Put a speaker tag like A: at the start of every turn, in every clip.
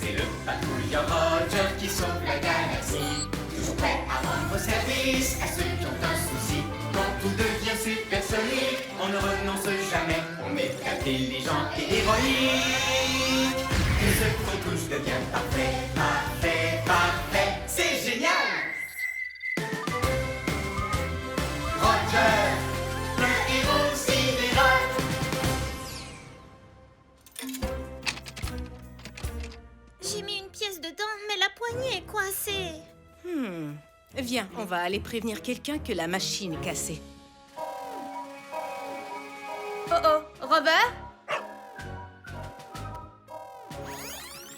A: C'est le patrouilleur Roger qui sauve la galaxie. Toujours prêt à rendre service à ceux qui ont un souci. Quand tout devient supersonique, on ne renonce jamais. On est intelligent et héroïque. Tout ce qu'on touche devient parfait, parfait, parfait. C'est génial! Roger, le héros sidéral.
B: J'ai mis une pièce dedans, mais la poignée est coincée.
C: Viens, on va aller prévenir quelqu'un que la machine est cassée.
D: Oh, Robert?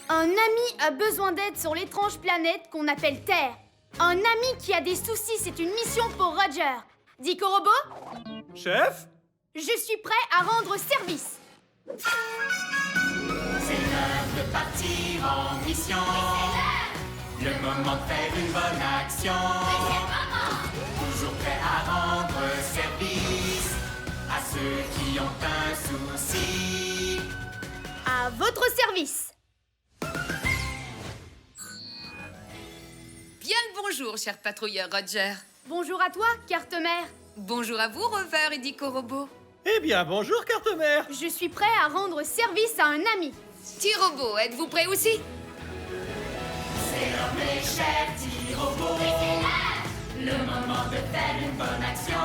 D: Un ami a besoin d'aide sur l'étrange planète qu'on appelle Terre. Un ami qui a des soucis, c'est une mission pour Roger. Dico Robot?
E: Chef?
D: Je suis prêt à rendre service.
A: C'est l'heure de partir en mission. Le moment de faire une bonne action. Toujours prêt à rendre service à ceux qui ont un souci.
D: À votre service.
F: Bien le bonjour, cher patrouilleur Roger.
D: Bonjour à toi, Carte-Mère.
F: Bonjour à vous, Rover et Dico Robot.
E: Eh bien, bonjour, Carte-Mère.
D: Je suis prêt à rendre service à un ami.
F: T-Robot, êtes-vous prêt aussi?
A: C'est l'heure, mes chers petits robots. Le moment de faire une bonne action.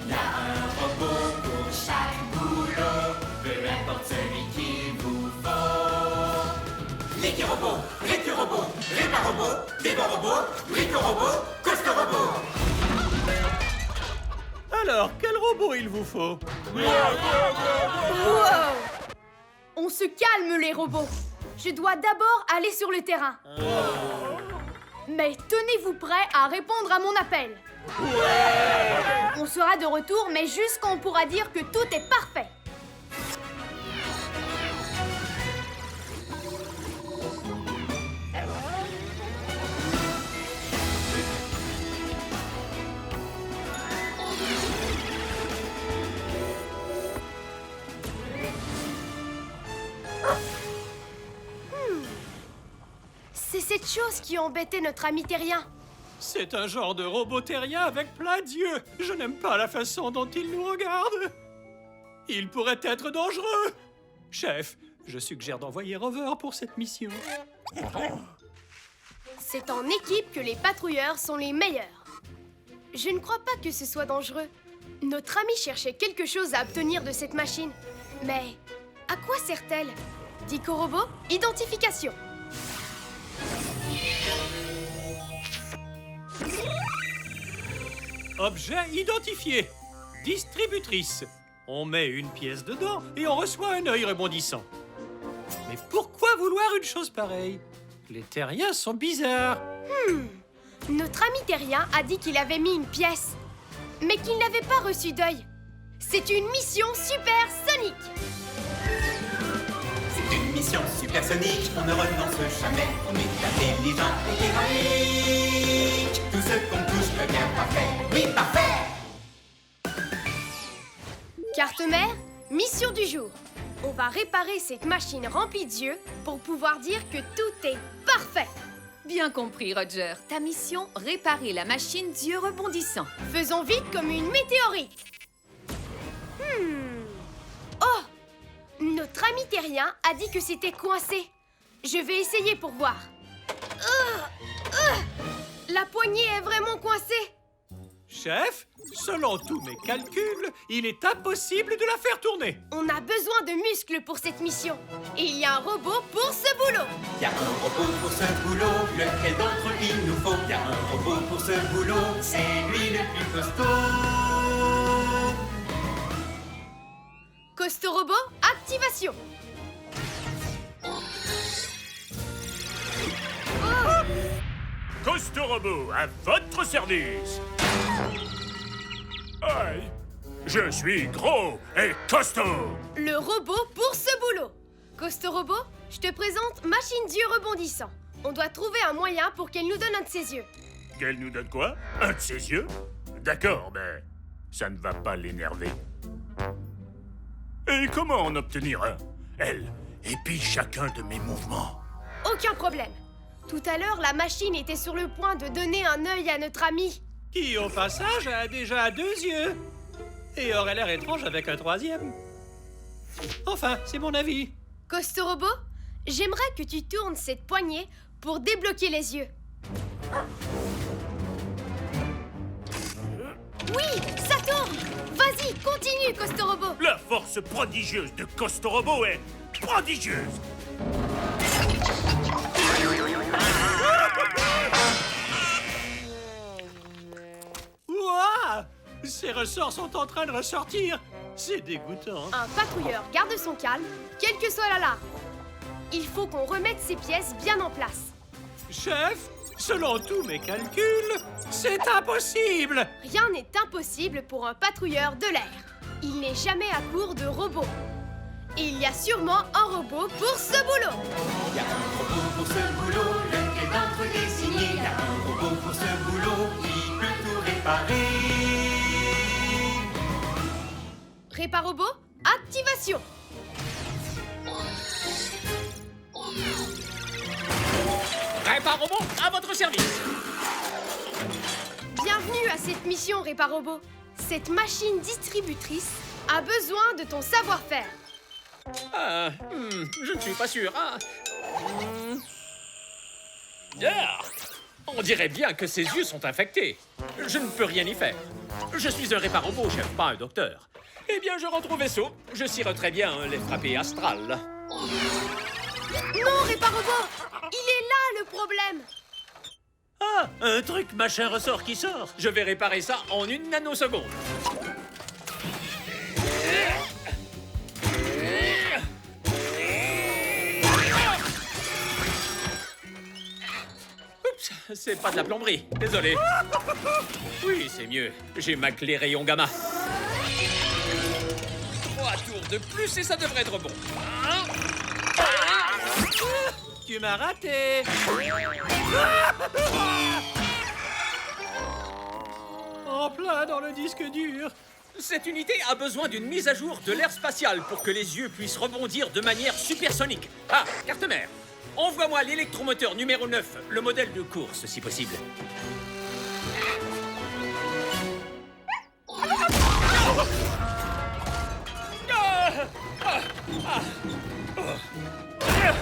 A: Il y a un robot pour chaque boulot, peu importe celui qu'il vous faut. L'équi-robot, récu-robot, répar-robot, débat-robot, brico-robot, costo-robot.
E: Alors, quel robot il vous faut?
D: Wow! On se calme, les robots. Je dois d'abord aller sur le terrain. Mais tenez-vous prêts à répondre à mon appel. On sera de retour, mais juste quand on pourra dire que tout est parfait. C'est cette chose qui embêtait notre ami terrien.
E: C'est un genre de robot terrien avec plein d'yeux. Je n'aime pas la façon dont il nous regarde. Il pourrait être dangereux. Chef, je suggère d'envoyer Rover pour cette mission.
D: C'est en équipe que les patrouilleurs sont les meilleurs. Je ne crois pas que ce soit dangereux. Notre ami cherchait quelque chose à obtenir de cette machine. Mais à quoi sert-elle? Dico Robot, identification.
E: Objet identifié. Distributrice. On met une pièce dedans et on reçoit un œil rebondissant. Mais pourquoi vouloir une chose pareille? Les terriens sont bizarres.
D: Notre ami terrien a dit qu'il avait mis une pièce, mais qu'il n'avait pas reçu d'œil. C'est une mission supersonique.
A: C'est une mission supersonique, on ne renonce jamais. On est intelligent et héroïque. Tout ce qu'on touche devient parfait. Oui, parfait!
D: Carte-Mère, mission du jour. On va réparer cette machine remplie d'yeux pour pouvoir dire que tout est parfait.
F: Bien compris, Roger. Ta mission, réparer la machine d'yeux rebondissants.
D: Faisons vite comme une météorite. Oh! Notre ami terrien a dit que c'était coincé. Je vais essayer pour voir. La poignée est vraiment coincée.
E: Chef, selon tous mes calculs, il est impossible de la faire tourner.
D: On a besoin de muscles pour cette mission. Et il y a un robot pour ce boulot.
A: Il y a un robot pour ce boulot, lequel d'entre eux il nous faut? Il y a un robot pour ce boulot, c'est lui le plus costaud.
D: Costo Robot, activation.
G: Costo Robot, à votre service. Aïe, je suis gros et costaud.
D: Le robot pour ce boulot. Costo Robot, je te présente Machine d'yeux rebondissant. On doit trouver un moyen pour qu'elle nous donne un de ses yeux.
G: Qu'elle nous donne quoi? Un de ses yeux? D'accord, mais ça ne va pas l'énerver. Et comment en obtenir un? Elle épie chacun de mes mouvements.
D: Aucun problème. Tout à l'heure, la machine était sur le point de donner un œil à notre ami.
E: Qui, au passage, a déjà 2 yeux. Et aurait l'air étrange avec un 3e. Enfin, c'est mon avis.
D: Costorobo, j'aimerais que tu tournes cette poignée pour débloquer les yeux. Oui, ça tourne! Vas-y, continue, Costorobo!
G: La force prodigieuse de Costorobo est prodigieuse.
E: Ouah! Ces ressorts sont en train de ressortir. C'est dégoûtant.
D: Un patrouilleur garde son calme, quelle que soit l'alarme. Il faut qu'on remette ces pièces bien en place.
E: Chef, selon tous mes calculs, c'est impossible.
D: Rien n'est impossible pour un patrouilleur de l'air. Il n'est jamais à court de robots. Et il y a sûrement un robot pour ce boulot.
A: Il y a un robot pour ce boulot, lequel d'entre désigné. Il y a un robot pour ce boulot, qui peut tout réparer.
D: Réparobot, activation.
E: Réparobot, à votre service.
D: Bienvenue à cette mission, Réparobot. Cette machine distributrice a besoin de ton savoir-faire.
H: Je ne suis pas sûr. On dirait bien que ses yeux sont infectés. Je ne peux rien y faire. Je suis un réparobot, chef, pas un docteur. Eh bien, je rentre au vaisseau. Je cirerais bien les frappés astrales.
D: Non, Réparobot, il est là le problème.
H: Ah, un truc machin ressort qui sort. Je vais réparer ça en 1 nanoseconde. Oups, c'est pas de la plomberie. Désolé. Oui, c'est mieux. J'ai ma clé rayon gamma. 3 tours de plus et ça devrait être bon.
E: Tu m'as raté. En plein dans le disque dur.
H: Cette unité a besoin d'une mise à jour de l'air spatial pour que les yeux puissent rebondir de manière supersonique. Ah, carte mère, envoie-moi l'électromoteur numéro 9, le modèle de course, si possible.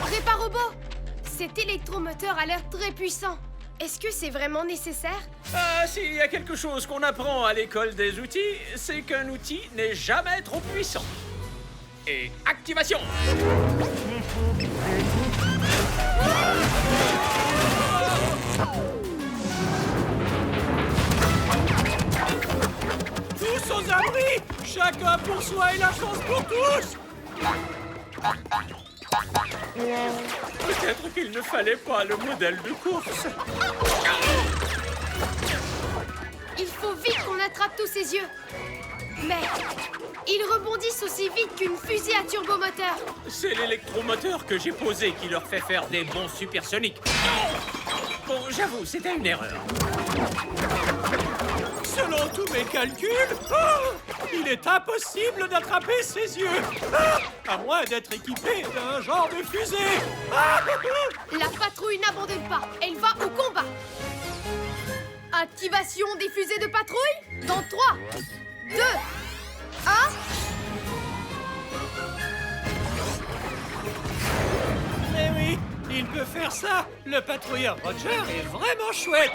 D: Réparobot, cet électromoteur a l'air très puissant. Est-ce que c'est vraiment nécessaire?
H: Ah, s'il y a quelque chose qu'on apprend à l'école des outils, c'est qu'un outil n'est jamais trop puissant. Et activation!
E: Tous aux abris. Chacun pour soi et la chance pour tous.
H: Peut-être qu'il ne fallait pas le modèle de course.
D: Il faut vite qu'on attrape tous ces yeux. Mais ils rebondissent aussi vite qu'une fusée à turbomoteur.
H: C'est l'électromoteur que j'ai posé qui leur fait faire des bonds supersoniques. Bon, j'avoue, c'était une erreur.
E: Selon tous mes calculs, il est impossible d'attraper ses yeux. À moins d'être équipé d'un genre de fusée.
D: La patrouille n'abandonne pas. Elle va au combat. Activation des fusées de patrouille dans 3, 2, 1.
E: Mais oui, il peut faire ça. Le patrouilleur Roger est vraiment chouette.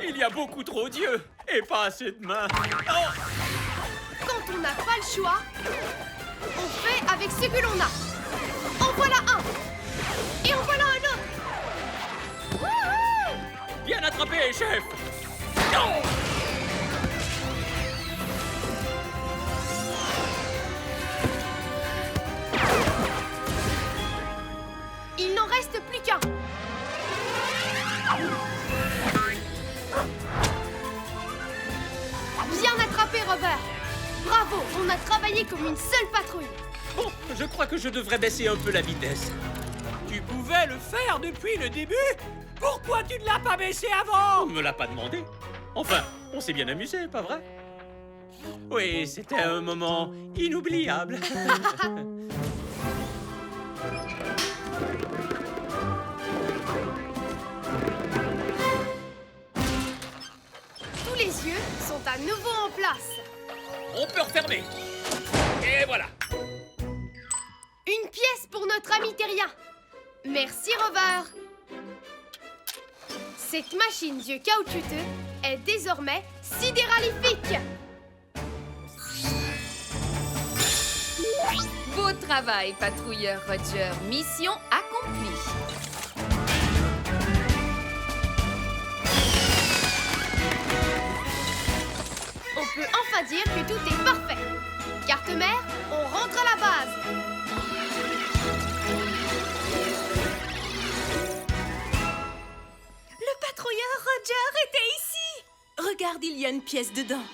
H: Il y a beaucoup trop d'yeux et pas assez de mains.
D: Quand on n'a pas le choix, on fait avec ce que l'on a. En voilà un. Et en voilà un autre. Wouhou!
H: Bien attrapé, chef.
D: Il n'en reste plus qu'un. Bien attrapé, Robert. Bravo, on a travaillé comme une seule patrouille.
H: Bon, je crois que je devrais baisser un peu la vitesse. Tu bouges
E: pouvais le faire depuis le début. Pourquoi tu ne l'as pas baissé avant?
H: On ne me l'a pas demandé. Enfin, on s'est bien amusé, pas vrai? Oui, c'était un moment inoubliable.
D: Tous les yeux sont à nouveau en place.
H: On peut refermer. Et voilà.
D: Une pièce pour notre ami terrien. Merci, Rover. Cette machine d'yeux caoutchouteux est désormais sidéralifique.
F: Beau travail, patrouilleur Roger. Mission accomplie.
D: On peut enfin dire que tout est parfait. Carte-mère, on rentre à la base.
B: Le patrouilleur Roger était ici.
C: Regarde, il y a une pièce dedans.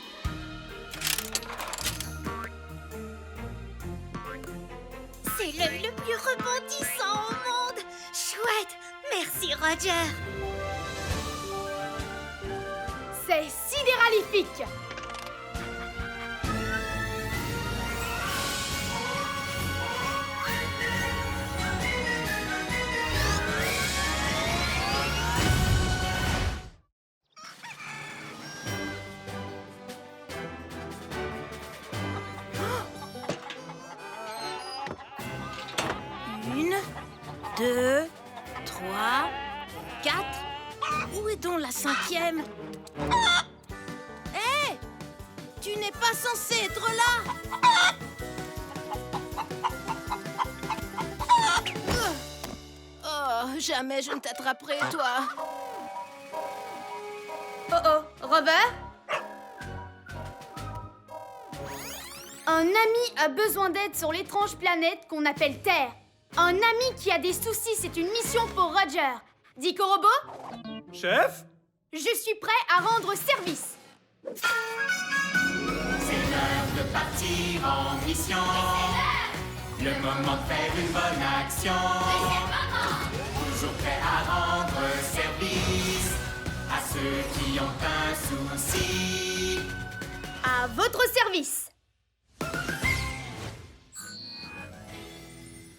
B: C'est l'œil le plus rebondissant au monde. Chouette. Merci, Roger.
D: C'est sidéralifique.
C: Une, deux, trois, quatre. Où est donc la cinquième? Hé! Tu n'es pas censé être là! Oh, jamais je ne t'attraperai, toi!
D: Oh oh, Rover? Un ami a besoin d'aide sur l'étrange planète qu'on appelle Terre. Un ami qui a des soucis, c'est une mission pour Roger. Dico Robot,
E: Chef?
D: je suis prêt à rendre service.
A: C'est l'heure de partir en mission. Le moment de faire une bonne action. Toujours prêt à rendre service à ceux qui ont un souci.
D: À votre service.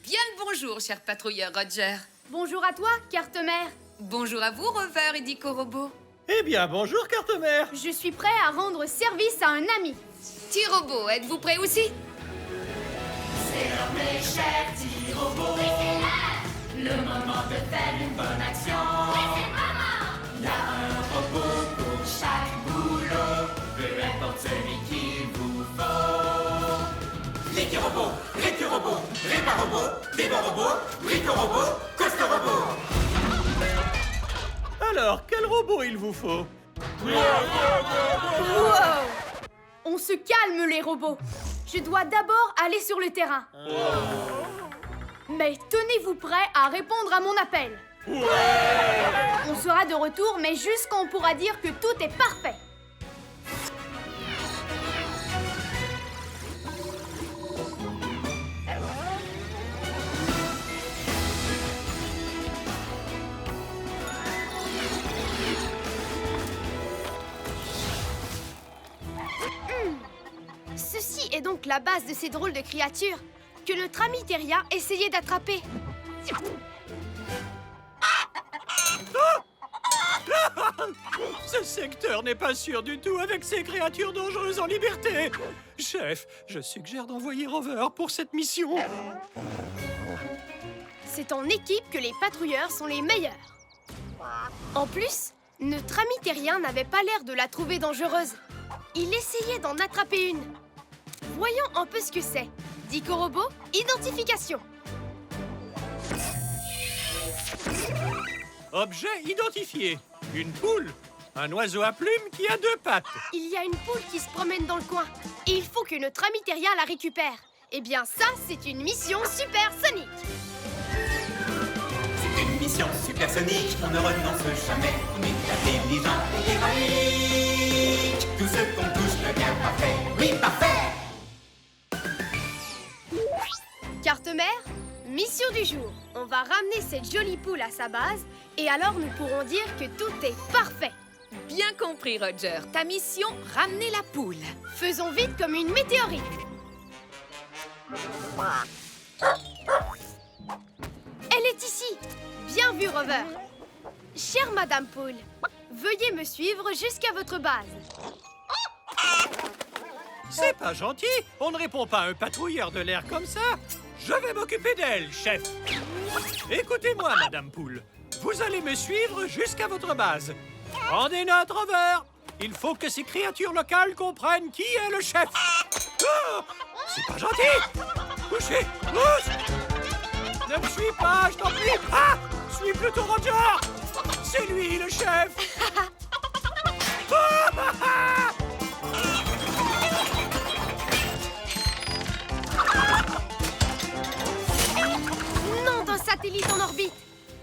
F: Bien le bonjour, cher patrouilleur Roger.
D: Bonjour à toi, carte-mère.
F: Bonjour à vous, Rover et Dico Robot.
E: Eh bien, bonjour, carte-mère.
D: Je suis prêt à rendre service à un ami.
F: T-Robot, êtes-vous prêt aussi?
A: C'est l'heure, mes chers petits robots. Le moment de faire une bonne action. Il y a un robot pour chaque boulot, peu importe celui qu'il vous faut. Liquid-robot, récu-robot, répar-robot, démon-robot, brico-robot, coste-robot.
E: Alors, quel robot il vous faut?
D: Wow! On se calme, les robots. Je dois d'abord aller sur le terrain. Mais tenez-vous prêts à répondre à mon appel. On sera de retour, mais juste quand on pourra dire que tout est parfait. Ceci est donc la base de ces drôles de créatures que notre ami Terrien essayait d'attraper.
E: Ce secteur n'est pas sûr du tout avec ces créatures dangereuses en liberté. Chef, je suggère d'envoyer Rover pour cette mission.
D: C'est en équipe que les patrouilleurs sont les meilleurs. En plus, notre ami Terrien n'avait pas l'air de la trouver dangereuse. Il essayait d'en attraper une. Voyons un peu ce que c'est. Dico Robot, identification.
E: Objet identifié. Une poule. Un oiseau à plumes qui a 2 pattes.
D: Il y a une poule qui se promène dans le coin. Et il faut que notre ami Terrien la récupère. Eh bien ça, c'est une mission supersonique.
A: C'est une mission supersonique, on ne renonce jamais. On est intelligent et héroïque. Tout ce qu'on touche devient parfait. Oui, parfait!
D: Carte-mère, Mission du jour. On va ramener cette jolie poule à sa base et alors nous pourrons dire que tout est parfait.
F: Bien compris, Roger. Ta mission, ramener la poule.
D: Faisons vite comme une météorite. Elle est ici. Bien vu, Rover. Chère Madame Poule, veuillez me suivre jusqu'à votre base.
E: C'est pas gentil. On ne répond pas à un patrouilleur de l'air comme ça. Je vais m'occuper d'elle, chef. Écoutez-moi, Madame Poule. Vous allez me suivre jusqu'à votre base. Rendez note, Rover. Il faut que ces créatures locales comprennent qui est le chef. Ah, c'est pas gentil. Couchez. Pousse. Ne me suis pas, je t'en prie. Ah, suis plutôt Roger. C'est lui, le chef.
D: Non d'un satellite en orbite.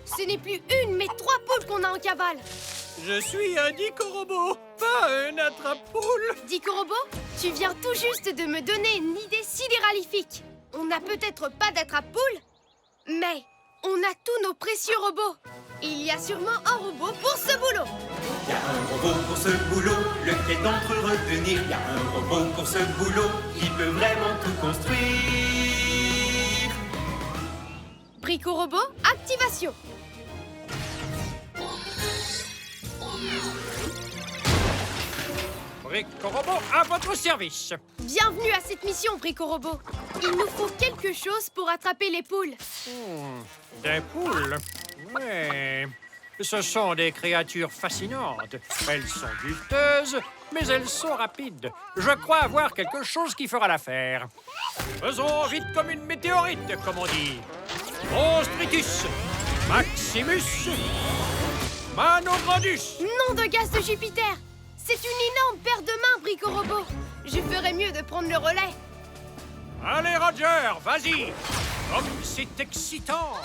D: Ce n'est plus une, mais 3 poules qu'on a en cavale.
E: Je suis un dico-robot, pas un attrape-poule.
D: Dico-robot, tu viens tout juste de me donner une idée sidéralifique. On n'a peut-être pas d'attrape-poule, mais on a tous nos précieux robots. Il y a sûrement un robot pour ce boulot.
I: Il y a un robot pour ce boulot, lequel d'entre eux retenir? Il y a un robot pour ce boulot, qui peut vraiment tout construire.
D: Brico-robot, activation.
E: Brico-robot à votre service.
D: Bienvenue à cette mission, Brico-robot. Il nous faut quelque chose pour attraper les poules.
E: Des poules? Ouais. Ce sont des créatures fascinantes. Elles sont juteuses, mais elles sont rapides. Je crois avoir quelque chose qui fera l'affaire. Faisons vite comme une météorite, comme on dit. Monstritus, Maximus, Manograndus.
D: Nom de gaz de Jupiter. C'est une énorme paire de mains, Brico-robot. Je ferais mieux de prendre le relais.
E: Allez, Roger, vas-y. Comme c'est excitant.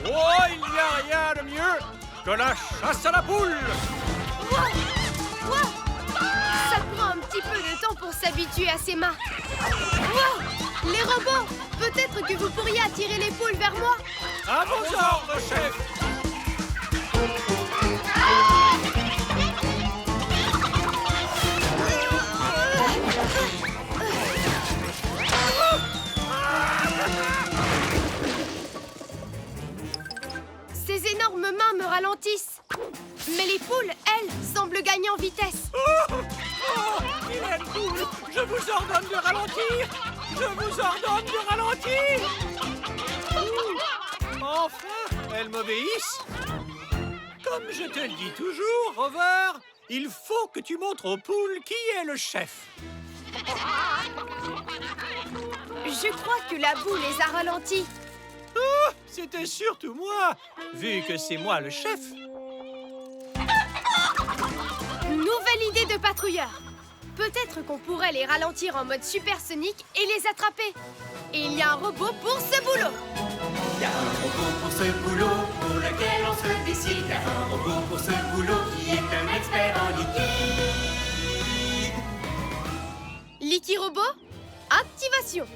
E: Oh, il n'y a rien de mieux que la chasse à la poule.
D: Wow! Wow! Ça prend un petit peu de temps pour s'habituer à ses mains. Wow! Les robots, peut-être que vous pourriez attirer les poules vers moi.
E: À vos ordres, chef.
D: Ces énormes mains me ralentissent. Mais les poules, elles, semblent gagner en vitesse.
E: Oh, vilaine poule, je vous ordonne de ralentir. Je vous ordonne de ralentir. Enfin, elles m'obéissent. Comme je te le dis toujours, Rover, il faut que tu montres aux poules qui est le chef.
D: Je crois que la boue les a ralentis.
E: Oh, c'était surtout moi, vu que c'est moi le chef.
D: Nouvelle idée de patrouilleur. Peut-être qu'on pourrait les ralentir en mode supersonique et les attraper. Et il y a un robot pour ce boulot.
I: Il y a un robot pour ce boulot, pour lequel on se décide. Il y a un robot pour ce boulot, qui est un expert en liquide.
D: Liquirobot, activation.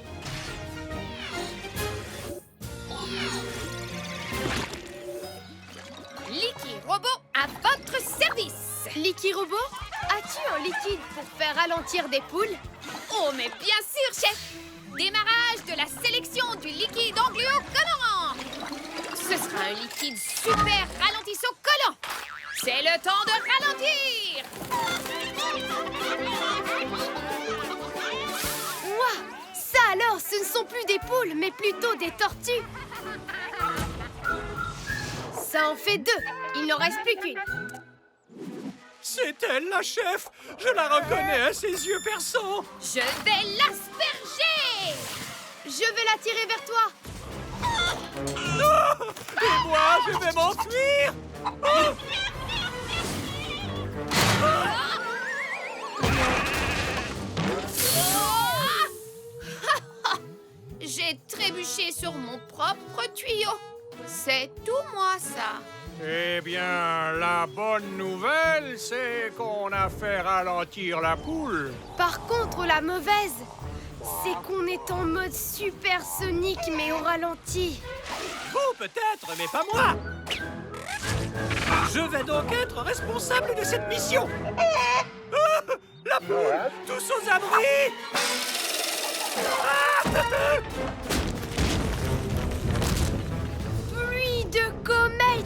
F: Liquirobot à votre service.
D: Liquirobot, as-tu un liquide pour faire ralentir des poules?
F: Oh, mais bien sûr, chef. Démarrage de la sélection du liquide angluo-colorant. Ce sera un liquide super ralentissant-collant. C'est le temps de ralentir.
D: Ouah, ça alors, ce ne sont plus des poules, mais plutôt des tortues. Ça en fait 2. Il n'en reste plus qu'une.
E: C'est elle, la chef. Je la reconnais à ses yeux perçants.
F: Je vais l'asperger.
D: Je vais la tirer vers toi.
E: Non! Et moi, je vais m'enfuir. Oh!
F: J'ai trébuché sur mon propre tuyau. C'est tout moi, ça.
E: Eh bien, la bonne nouvelle, c'est qu'on a fait ralentir la poule.
D: Par contre, la mauvaise, C'est qu'on est en mode supersonique, mais au ralenti.
E: Vous peut-être, mais pas moi. Je vais donc être responsable de cette mission. Ah, la poule, tous aux abris.
D: Pluie de comètes.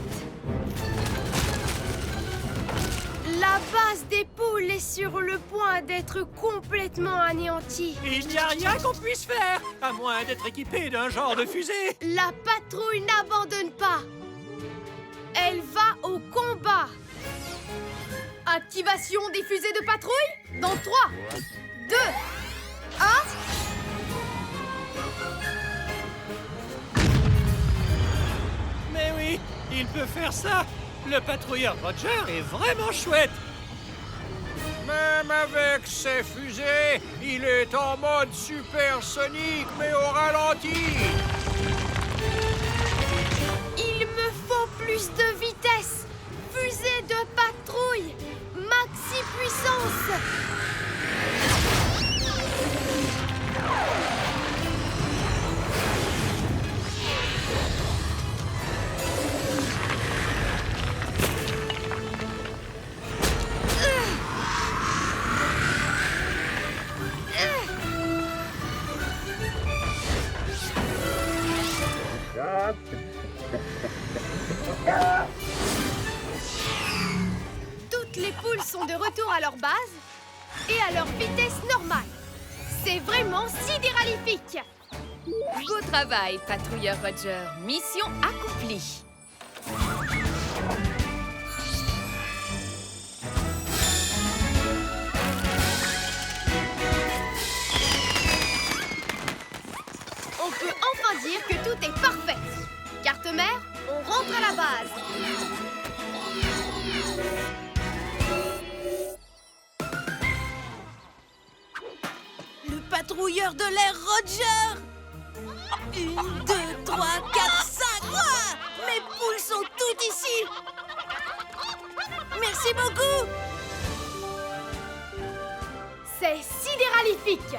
D: La base des poules est sur le point d'être complètement anéantie.
E: Il n'y a rien qu'on puisse faire, à moins d'être équipé d'un genre de fusée.
D: La patrouille n'abandonne pas. Elle va au combat. Activation des fusées de patrouille dans 3, 2, 1.
E: Mais oui, il peut faire ça. Le patrouilleur Roger est vraiment chouette.
J: Même avec ses fusées, il est en mode supersonique, mais au ralenti.
D: Il me faut plus de vitesse. Fusée de patrouille. Maxi puissance. Toutes les poules sont de retour à leur base et à leur vitesse normale. C'est vraiment sidéralifique.
F: Beau travail, patrouilleur Roger. Mission accomplie.
D: On peut enfin dire que tout est parfait. Carte-mère, on rentre à la base.
C: Le patrouilleur de l'air Roger. 1, 2, 3, 4, 5. Ah, mes poules sont toutes ici. Merci beaucoup.
D: C'est sidéralifique.